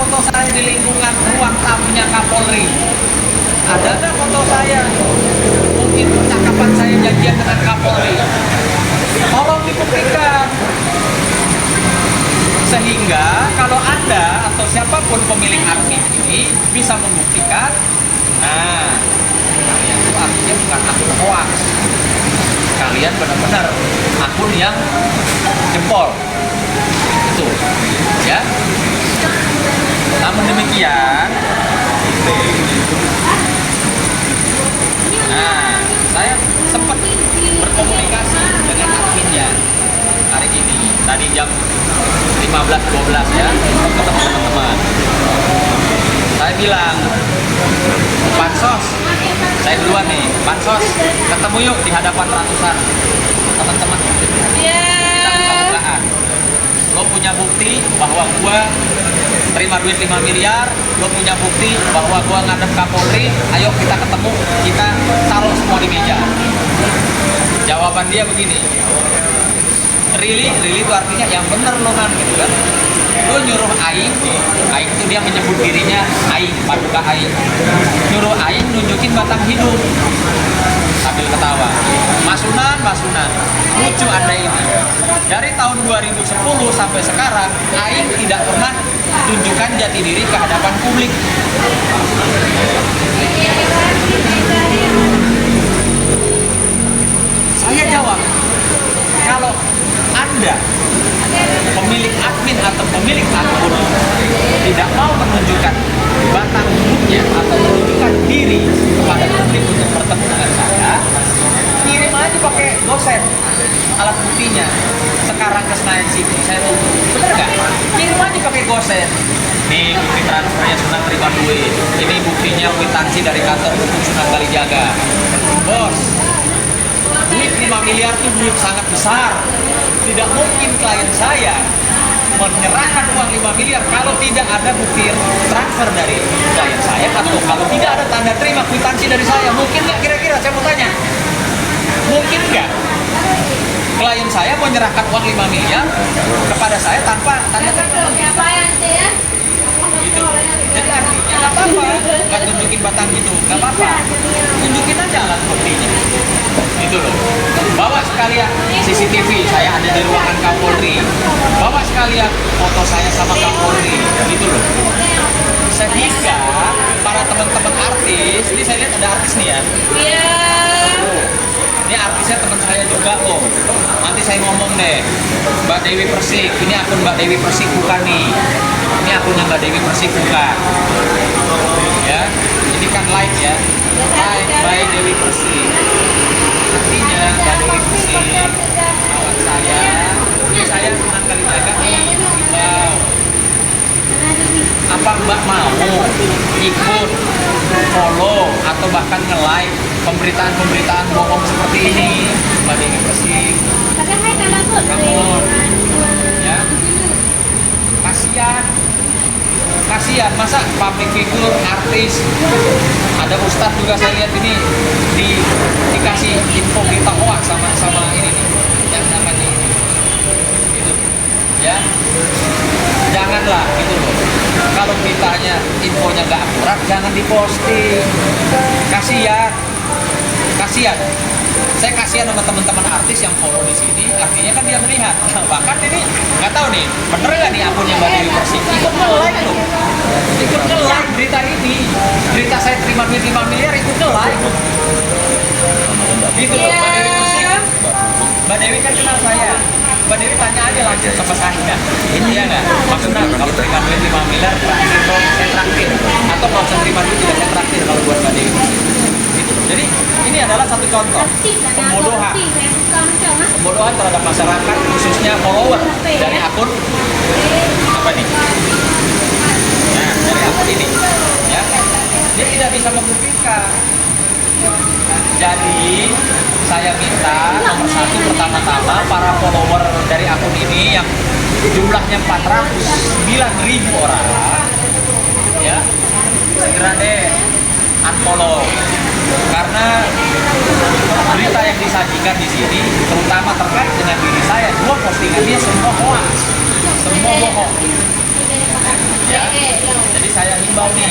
foto saya di lingkungan ruang tamunya Kapolri? Ada nggak foto saya? Mungkin percakapan saya janjian dengan Kapolri. Tolong dibuktikan. Sehingga kalau Anda atau siapapun pemilik admin ini bisa membuktikan, nah, kalian itu artinya bukan akun hoax. Kalian benar-benar akun yang jempol. Itu, ya. Namun demikian, nah, saya sempat berkomunikasi dengan adminnya hari ini, tadi jam 15.12 ya, ketemu teman-teman. Saya bilang, Pansos, saya duluan nih, Pansos, ketemu yuk di hadapan ratusan teman-teman. Kita buka-bukaan. Lo punya bukti bahwa gua terima duit 5 miliar, lo punya bukti bahwa gua ngadep Kapolri, ayo kita ketemu, kita taruh semua di meja. Jawaban dia begini, really itu artinya yang bener lo kan, gitu kan. Lo nyuruh Aing itu dia menyebut dirinya Aing, paduka Aing. Nyuruh Aing nunjukin batang hidung sambil ketawa. Masunan, lucu Anda ini. Dari tahun 2010 sampai sekarang, Aing tidak pernah tunjukkan jati diri ke hadapan publik. Saya jawab, kalau Anda pemilik admin atau pemilik akun tidak mau menunjukkan batang hidungnya atau menunjukkan diri kepada publik untuk bertemu dengan saya, kirim aja pakai gosen alat buktinya sekarang ke Senayan City. Saya tunggu, bener nggak? Kirim aja pakai gosen. Nih bukti transfernya Sunan terima duit. Ini buktinya kwitansi dari kantor hukum Sunan Kalijaga. Bos, duit 5 miliar itu duit sangat besar. Tidak mungkin klien saya menyerahkan uang 5 miliar kalau tidak ada bukti transfer dari klien saya atau kalau tidak ada tanda terima kwitansi dari saya. Mungkin nggak kira-kira? Saya mau tanya. Mungkin nggak klien saya menyerahkan uang 5 miliar kepada saya tanpa tanda terima? Gitu. Jadi artinya nggak apa-apa, nggak tunjukin batang gitu, nggak apa-apa. Tunjukin aja alat buktinya. Gitu loh. Bawa sekalian CCTV saya ada di ruangan Kapolri. Bawa sekalian foto saya sama Kapolri. Gitu loh. Sehingga para teman-teman artis, ini saya lihat ada artis nih ya. Iya. Ini artisnya teman saya juga kok. Nanti saya ngomong deh, Mbak Dewi Persik. Ini akun Mbak Dewi Persik bukan nih. Ini akunnya Mbak Dewi Persik bukan. Ya, ini kan live ya. Live by Dewi Persik. Artinya Mbak Dewi Persik, kawan saya. Ini saya Sunan Kalijaga nih. Wow. Apa Mbak mau ikut follow atau bahkan nge-like pemberitaan-pemberitaan bohong seperti ini, Mbak Dewi Persik? Namun, ya, kasihan, masa public figure, artis, ada ustadz juga saya lihat ini dikasih info berita hoax sama ini nih, yang namanya gitu, ya. Janganlah gitu loh. Kalau beritanya infonya nggak akurat, jangan diposting. Kasihan. Saya kasihan sama teman-teman artis yang follow di sini. Artinya kan dia melihat. Bahkan ini nggak tahu nih, bener nggak nih akunnya Mbak Dewi Persik? Ikut nge-like loh. Ikut nge-like berita ini. Berita saya terima duit 5 miliar ikut nge-like. Gitu loh, Mbak Dewi Persik. Mbak Dewi kan kenal saya. Mbak Dewi tanya aja langsung sama saya. Ini ya nggak? Maksudnya kalau terima duit 5 miliar, saya traktir. Atau kalau saya terima duit tidak saya traktir kalau buat Mbak Dewi. Gitu. Jadi ini adalah satu contoh pembodohan terhadap masyarakat, khususnya follower dari akun apa nih? Nah, dari akun ini, ya, dia tidak bisa membuktikan. Jadi saya minta nomor satu pertama-tama para follower dari akun ini yang jumlahnya 409.000 orang, ya, segera deh unfollow. Karena berita yang disajikan di sini, terutama terkait dengan diri saya, dua postingannya semua hoax, semua bohong. Ya, himbau nih,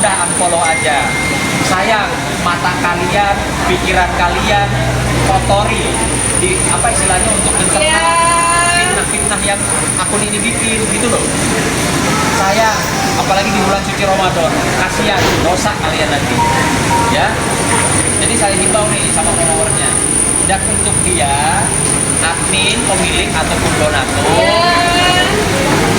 udah unfollow aja. Sayang, mata kalian, pikiran kalian kotori di apa istilahnya untuk mencerna fitnah-fitnah yang akun ini bikin gitu loh. Sayang, apalagi di bulan suci Ramadan, kasihan, dosa kalian nanti. Ya, jadi saya himbau nih sama followernya, dan untuk dia admin, pemilik ataupun donatur,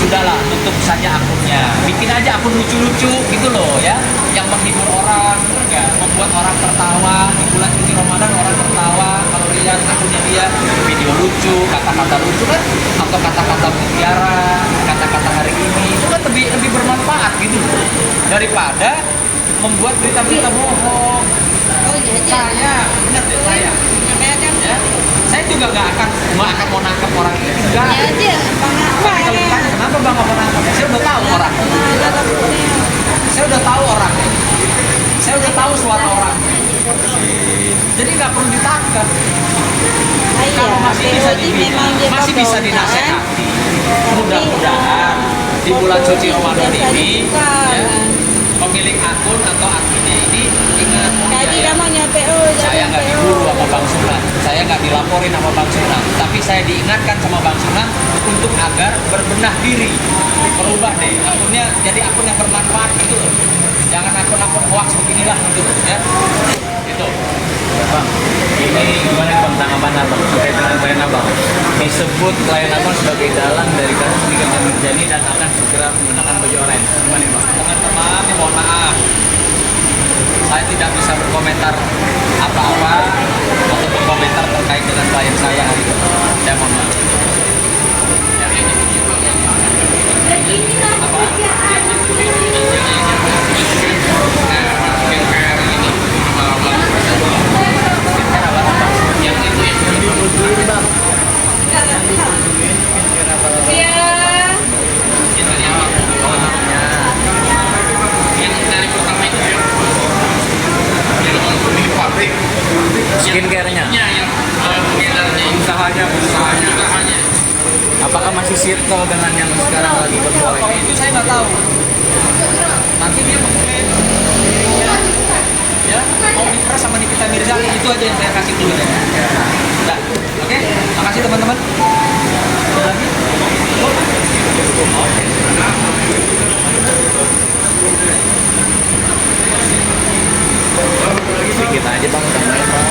sudahlah tutup saja akunnya, bikin aja akun lucu-lucu gitu loh ya, yang menghibur orang, ya, membuat orang tertawa di bulan suci Ramadan. Orang tertawa kalau lihat akunnya dia, video lucu, kata-kata lucu kan, atau kata-kata mutiara, kata-kata hari ini itu kan lebih bermanfaat gitu loh, daripada membuat berita-berita bohong. Saya benar deh, saya ya, saya juga nggak akan mau nangkap orang ini, enggak. Tapi kalau ditanya kenapa bang nggak mau nangkap, saya udah tahu orang, saya udah tahu orang, saya udah tahu suara orang, jadi nggak perlu ditangkap. Kalau masih bisa dinasehati, mudah-mudahan di bulan suci Ramadan ini ya, pemilik akun atau adminnya ini ingat, saya nggak diburu sama Bang Sunan, saya nggak dilaporin sama Bang Sunan, tapi saya diingatkan sama Bang Sunan untuk agar berbenah diri, berubah deh akunnya, jadi akun yang bermanfaat gitu loh, jangan akun-akun hoax beginilah gitu ya. Itu Bang, ini gimana bang tanggapan abang terkait dengan klien abang? Disebut klien abang sebagai dalang dari kasus Nikita Mirzani dan akan segera menggunakan baju oranye. Gimana bang? teman-teman, mohon maaf, saya tidak bisa berkomentar apa-apa atau berkomentar terkait dengan klien saya hari ini. Saya mohon maaf. Skincare-nya, usahanya. Apakah masih circle dengan yang sekarang lagi berbohong? Kalau itu saya nggak tahu. Nanti dia mengklaim ya mau diperas sama Nikita Mirzani, itu aja yang saya kasih dulu ya. Udah, oke? Makasih teman-teman. Ada lagi? Sedikit aja bang, tambahin bang.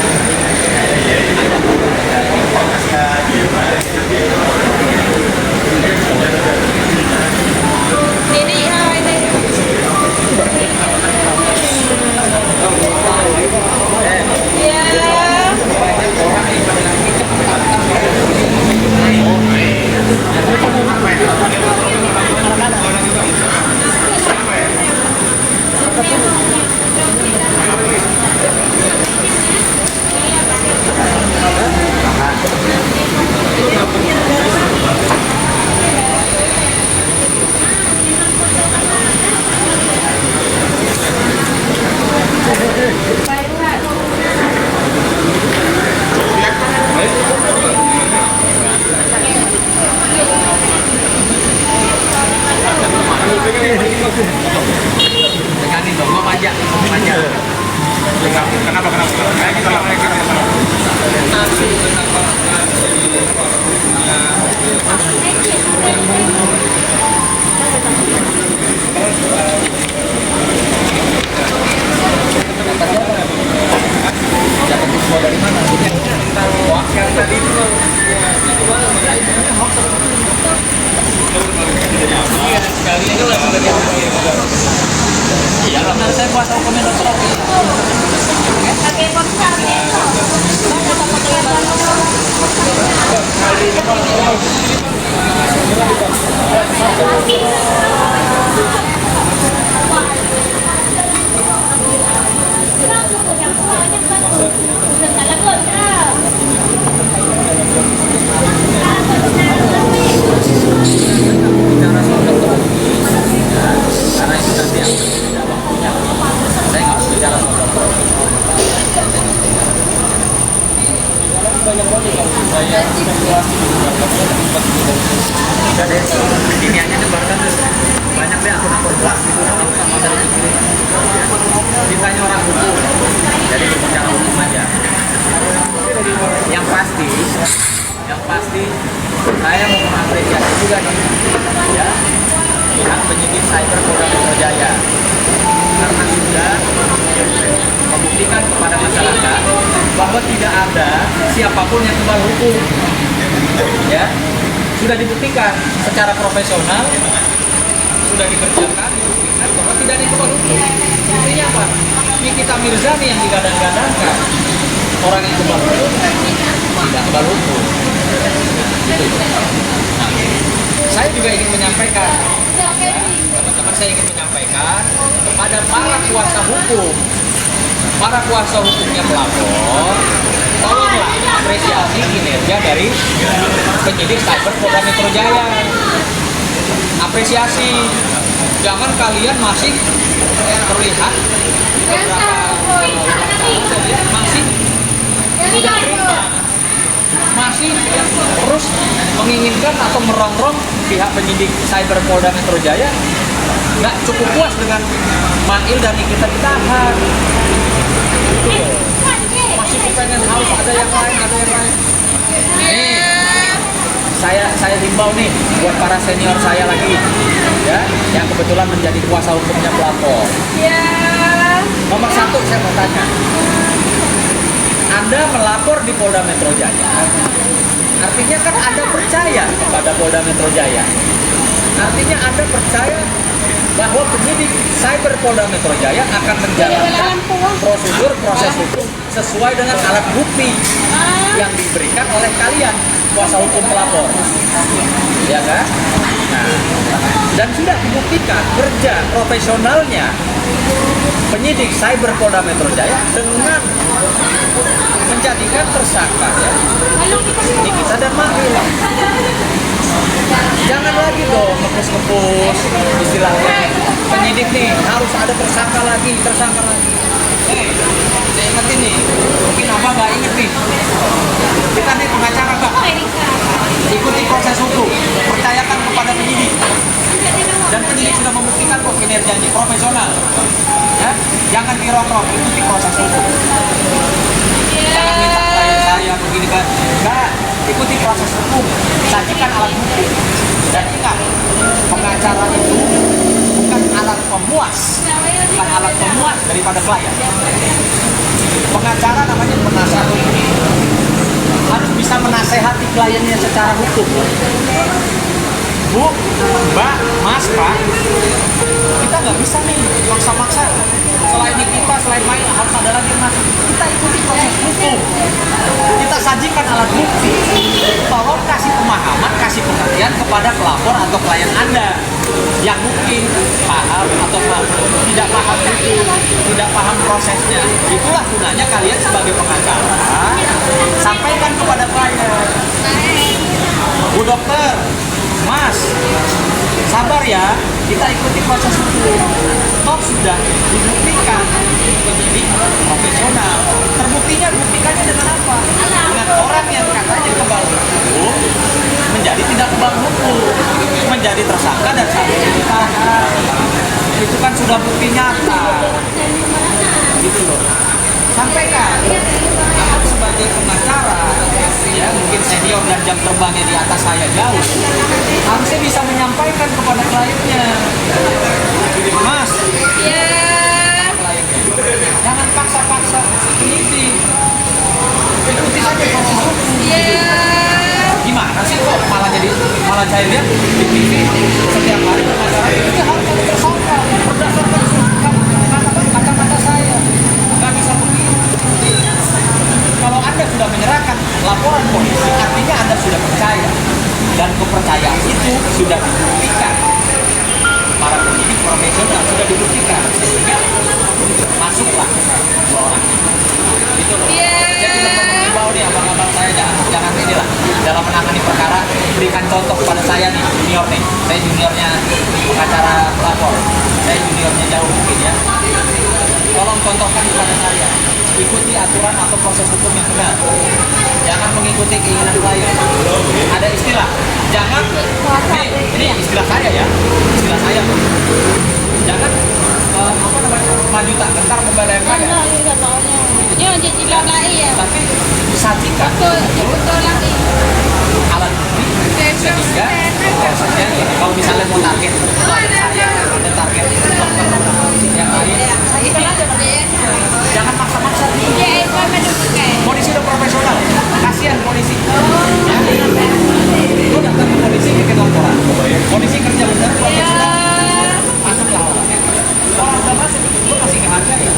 Teganin dong, gua manja. Kenapa? Kayak gitu lah. Dapat info dari mana? Hoax yang tadi itu. Iya, sekali itu langsung dari aku. Iya, benar saya buat komentar Shopee. Pakai ponsel itu. Karena itu nanti yang tidak waktunya. Saya nggak harus bicara soal udah deh, ini aja nyebarkan banyak deh akun-akun hoax gitu. secara umum aja. Yang pasti saya mau mengapresiasi juga nih ya pihak penyidik cyber Polda Metro Jaya karena sudah membuktikan kepada masyarakat bahwa tidak ada siapapun yang kebal hukum. Ya, sudah dibuktikan secara profesional, sudah dikerjakan, dibuktikan bahwa tidak ada yang kebal hukum. Intinya apa? Nikita Mirzani yang digadang-gadangkan orang yang kebal hukum tidak kebal hukum. Nah, saya juga ingin menyampaikan, teman-teman, saya ingin menyampaikan kepada para kuasa hukumnya pelapor, tolonglah apresiasi kinerja dari penyidik cyber Polda Metro Jaya. Apresiasi, jangan kalian masih terlihat masih tidak terima, masih terus menginginkan atau merongrong pihak penyidik cyber Polda Metro Jaya, nggak cukup puas dengan Mail dan Nikita ditahan. Masih pengen harus ada yang lain. Nih, saya himbau nih buat para senior saya lagi, ya, yang kebetulan menjadi kuasa hukumnya pelapor. Nomor satu, saya mau tanya, Anda melapor di Polda Metro Jaya, artinya kan Anda percaya kepada Polda Metro Jaya. Artinya Anda percaya bahwa penyidik cyber Polda Metro Jaya akan menjalankan prosedur proses hukum sesuai dengan alat bukti yang diberikan oleh kalian, kuasa hukum pelapor, ya kan? Nah, dan sudah dibuktikan kerja profesionalnya penyidik cyber Polda Metro Jaya dengan menjadikan tersangka ya Nikita dan Mail. Jangan lagi dong ngepus-ngepus istilahnya penyidik nih harus ada tersangka lagi. Saya ingetin nih, mungkin Abang nggak inget nih, kita nih pengacara Kak, ikuti proses hukum, percayakan kepada penyidik, dan penyidik sudah membuktikan kok kinerjanya profesional, ya, jangan dirongrong, ikuti proses hukum. Jangan minta klien saya begini kan, enggak, ikuti proses hukum, sajikan alat bukti, dan ingat, pengacara itu bukan alat pemuas daripada klien. Pengacara namanya penasihat hukum, harus bisa menasehati kliennya secara hukum. Bu, Mbak, Mas, Pak, kita nggak bisa nih maksa-maksa. Selain Nikita, selain Mail, harus ada lagi Mas. Kita ikuti proses hukum. Kita sajikan alat bukti. Tolong kasih pemahaman, kasih pengertian kepada pelapor atau klien Anda yang mungkin paham atau tidak paham hukum, tidak paham prosesnya. Itulah gunanya kalian sebagai pengacara. Sampaikan kepada klien. Bu dokter, Mas, sabar ya, kita ikuti proses hukum. Toh sudah dibuktikan penyidik profesional. Buktikannya dengan apa? Dengan orang yang katanya kebal hukum menjadi tidak kebal hukum, menjadi tersangka dan seharusnya ditahan. Itu kan sudah bukti nyata. Gitu loh. Sampaikan. Aku sebagai pengacara, ya mungkin senior dan jam terbangnya di atas saya jauh, harusnya bisa menyampaikan kepada kliennya, Mas, jangan paksa-paksa, ikuti saja proses hukum. Gimana sih kok malah saya lihat di TV setiap hari pengacara ini harus ada tersangka berdasarkan kata-kata saya, nggak bisa begitu. Kalau Anda sudah menyerahkan laporan polisi, artinya Anda sudah percaya. Dan kepercayaan itu sudah dibuktikan. Para penyidik profesional sudah dibuktikan. Sehingga masuklah dua orang. Gitu loh. Jadi mengimbau nih abang-abang saya, jangan inilah dalam menangani perkara, berikan contoh kepada saya nih, junior nih. Saya juniornya pengacara pelapor. Saya juniornya jauh mungkin ya. Tolong contohkan kepada saya. Ikuti aturan atau proses hukum yang benar. Jangan mengikuti keinginan klien. Ada istilah, jangan, ini istilah saya ya, jangan maju tak gentar membela yang kaya. Yo jadi lagi ya. Tapi disajikan Betul lagi. alat bukti sehingga prosesnya gini, kalau misalnya mau target ada target yang lain jangan maksa-maksa. Iya, itu apa dulu Polisi udah profesional, kasihan polisi ya. Lu datang ke polisi bikin laporan, polisi kerja benar profesional, masuklah orang udah masuk, lu masih nggak harga ya,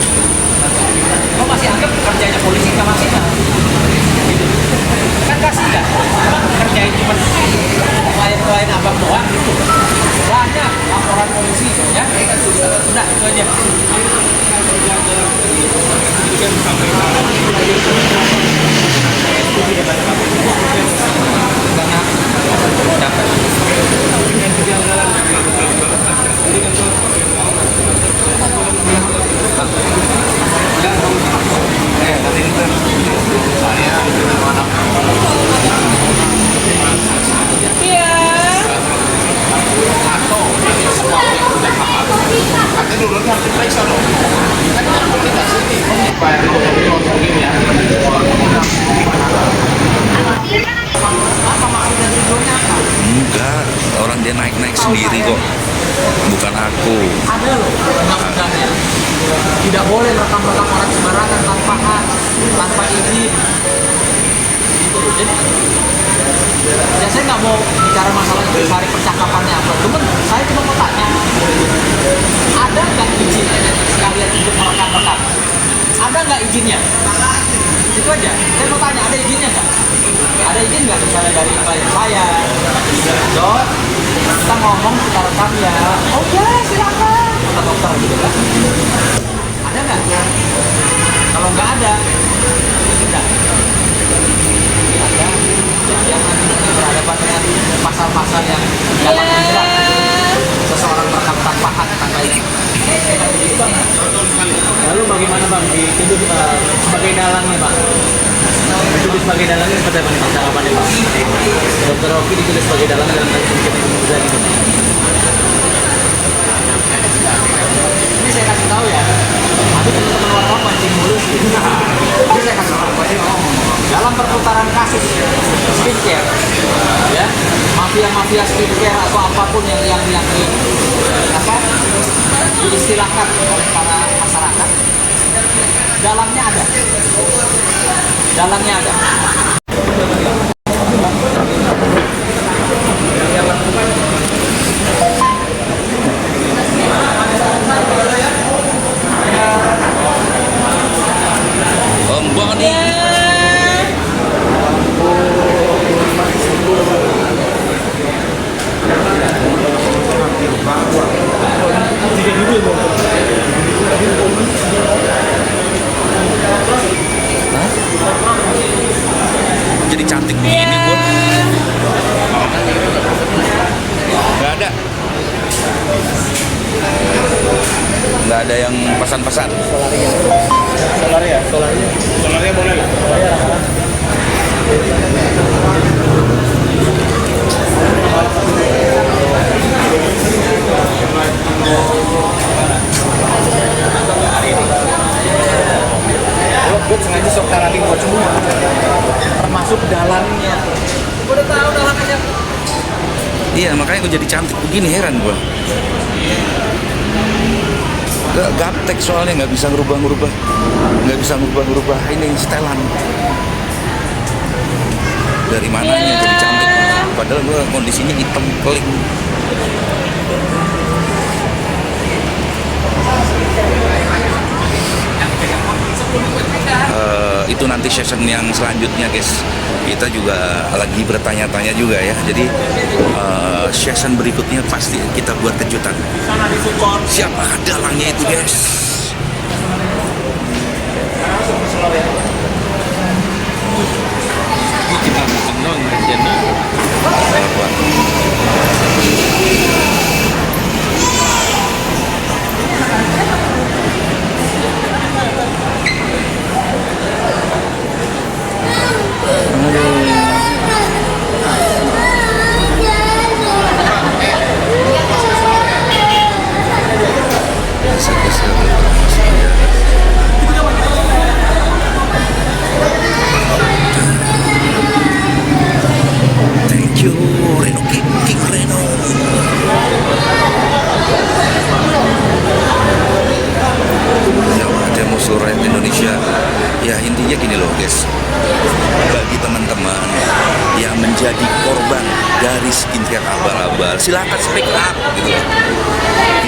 lu masih anggap kerjanya polisi nggak maksimal kan, kasihan kerjain cuma klien-klien abang doang gitu, banyak laporan polisi ya. Udah itu aja. Enggak, orang dia naik-naik sendiri kok, bukan aku. Ada loh undang-undangnya, tidak boleh rekam-rekam orang sembarangan tanpa hak, tanpa izin gitu loh. Jadi ya saya nggak mau bicara masalah itu, cari percakapannya apa, cuman saya cuma mau tanya, ada nggak izin sekalian untuk merekam-rekam, ada nggak izinnya, itu aja. Saya mau tanya, ada izinnya nggak? Ada izin nggak misalnya dari klien saya, Dok, kita ngomong kita rekam ya. Oh ya silakan, kata dokter gitu kan. Ada nggak? Kalau nggak ada, tidak. Ada. Yang nanti berhadapan dengan pasal-pasal yang dapat menjerat seseorang merekam tanpa hak, tanpa izin. Lalu bagaimana Bang dituduh sebagai dalangnya Bang? Dituduh sebagai dalangnya seperti apa nih Bang tanggapannya Bang? Dokter Rocky dituduh sebagai dalang dalam kasus Nikita Mirzani itu. Ini saya kasih tahu ya. Tapi teman-teman wartawan mancing mulu sih. Ini saya kasih tahu aja. Dalam perputaran kasus skincare, ya, mafia-mafia skincare atau apapun yang apa diistilahkan oleh para masyarakat, dalangnya ada. Dalangnya ada. Jadi cantik begini pun nggak ada yang pesan-pesan. Solarnya boleh lah. Gue sengaja sok tarating buat semua, termasuk dalangnya. Gue udah tahu dalangnya. Iya, makanya gue jadi cantik begini, heran gue. Gaptek soalnya, nggak bisa ngerubah-ngerubah, ini setelan. Dari mananya jadi cantik? Padahal gue kondisinya hitam keling. Itu nanti session yang selanjutnya guys, kita juga lagi bertanya-tanya juga ya, jadi session berikutnya pasti kita buat kejutan. Siapa dalangnya itu guys? Kita dong rencana. silakan speak up gitu.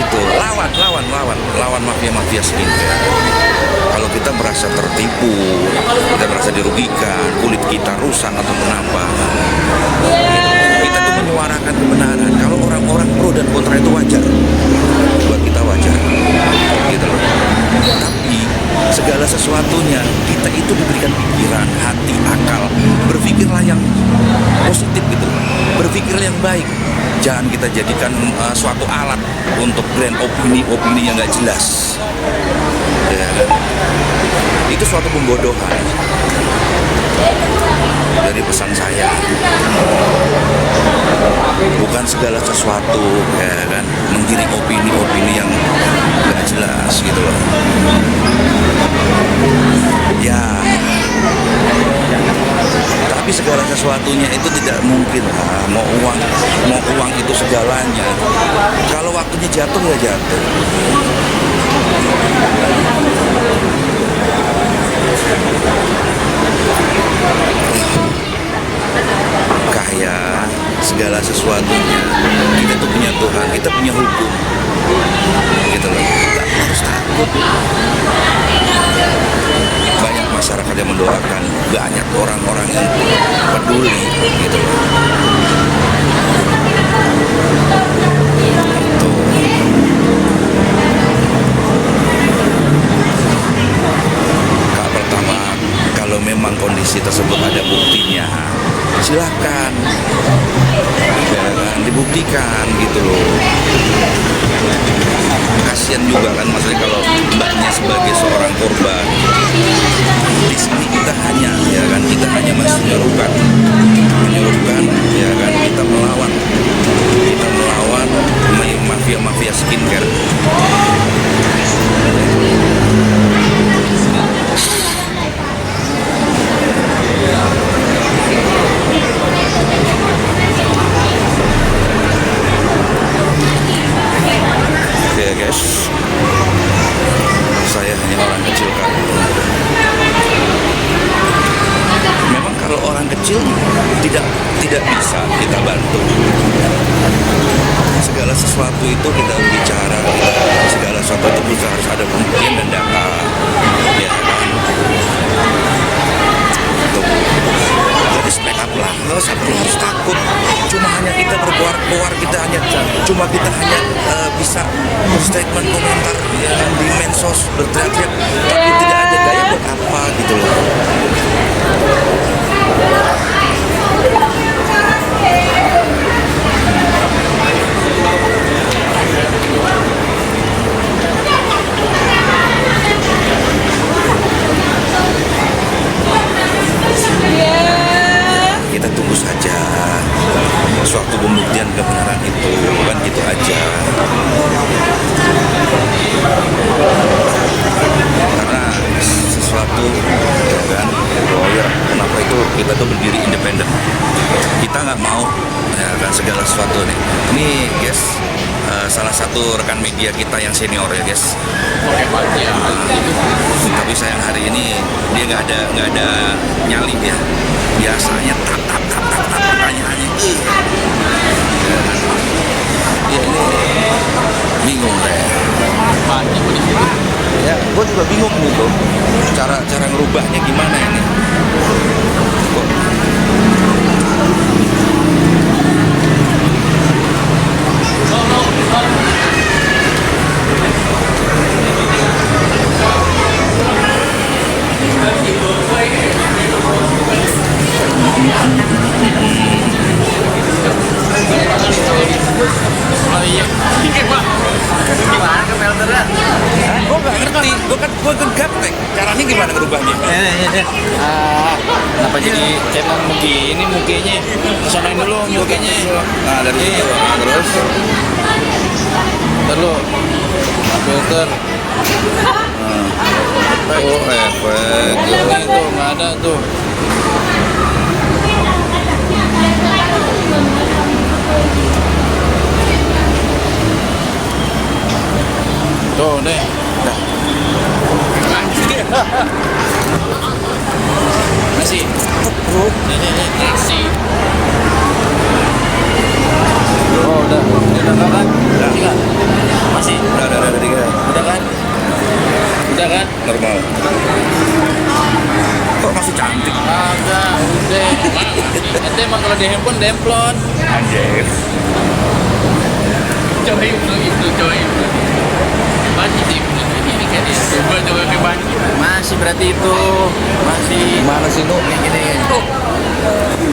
Gitu, lawan mafia skincare. Kalau kita merasa tertipu, kita merasa dirugikan, kulit kita rusak atau apa, kita tuh menyuarakan kebenaran. Kalau orang-orang pro dan kontra itu wajar, buat kita wajar, gitu loh. Tapi segala sesuatunya kita itu diberikan pikiran, hati, akal. Berpikirlah yang positif gitu, berpikirlah yang baik. Jangan kita jadikan suatu alat untuk grand opini yang nggak jelas. Ya kan? Itu suatu pembodohan. Dari pesan saya, bukan segala sesuatu ya kan menggiring opini yang nggak jelas gitu loh. Ya, tapi segala sesuatunya itu tidak mungkin. Mau uang itu segalanya. Kalau waktunya jatuh ya jatuh. Kaya segala sesuatunya, kita tuh punya Tuhan, kita punya hukum, gitu loh. Kita harus takut. Banyak masyarakat yang mendoakan, banyak orang-orang yang peduli, gitu loh. Pertama, kalau memang kondisi tersebut ada buktinya, silakan ya kan, dibuktikan gitu loh. Kasian juga kan maksudnya kalau mbaknya sebagai seorang korban. Di sini kita hanya ya kan, kita hanya menyuruhkan ya kan, kita melawan mafia skincare. Ya guys, saya hanya orang kecil kan. Memang kalau orang kecil tidak bisa kita bantu. Segala sesuatu itu kita bicara, segala sesuatu itu bisa harus ada pembuktian dan data. Ya kan? Tuh. Jadi speak up lah, nggak usah harus takut. Cuma hanya kita berkeluar, kita hanya bisa berstatement komentar ya, di medsos berteriak-teriak, tapi tidak ada daya buat apa gitu loh. Kita tunggu saja suatu pembuktian kebenaran itu, kan gitu aja. Karena sesuatu ya kan, lawyer, kenapa itu kita tuh berdiri independen. Kita nggak mau ya kan segala sesuatu nih. Ini guys, salah satu rekan media kita yang senior ya guys. Oke Pak, ya. Tapi sayang hari ini dia nggak ada nyali ya. Biasanya tap pertanyaannya. Ya ini bingung deh. Banyak begitu. Ya, gue juga bingung gitu. Cara ngerubahnya gimana ini? Kok Gimana ke filternya? gue nggak ngerti, gue gaptek. Caranya gimana ngerubahnya? Kenapa jadi emang begini mukanya? Kesonain dulu mukanya. Nah dari situ, nah, terus Ntar lu filter. oh efek. Ini tuh nggak ada tuh. Tuh nih. Masih. Nih. Masih. Oh udah. banget emang kalau di handphone demplon. Anjir. Coba itu coba itu. Banci sih ini kayak dia. Coba ke banci. Masih berarti itu masih Gimana sih, Nu? gini.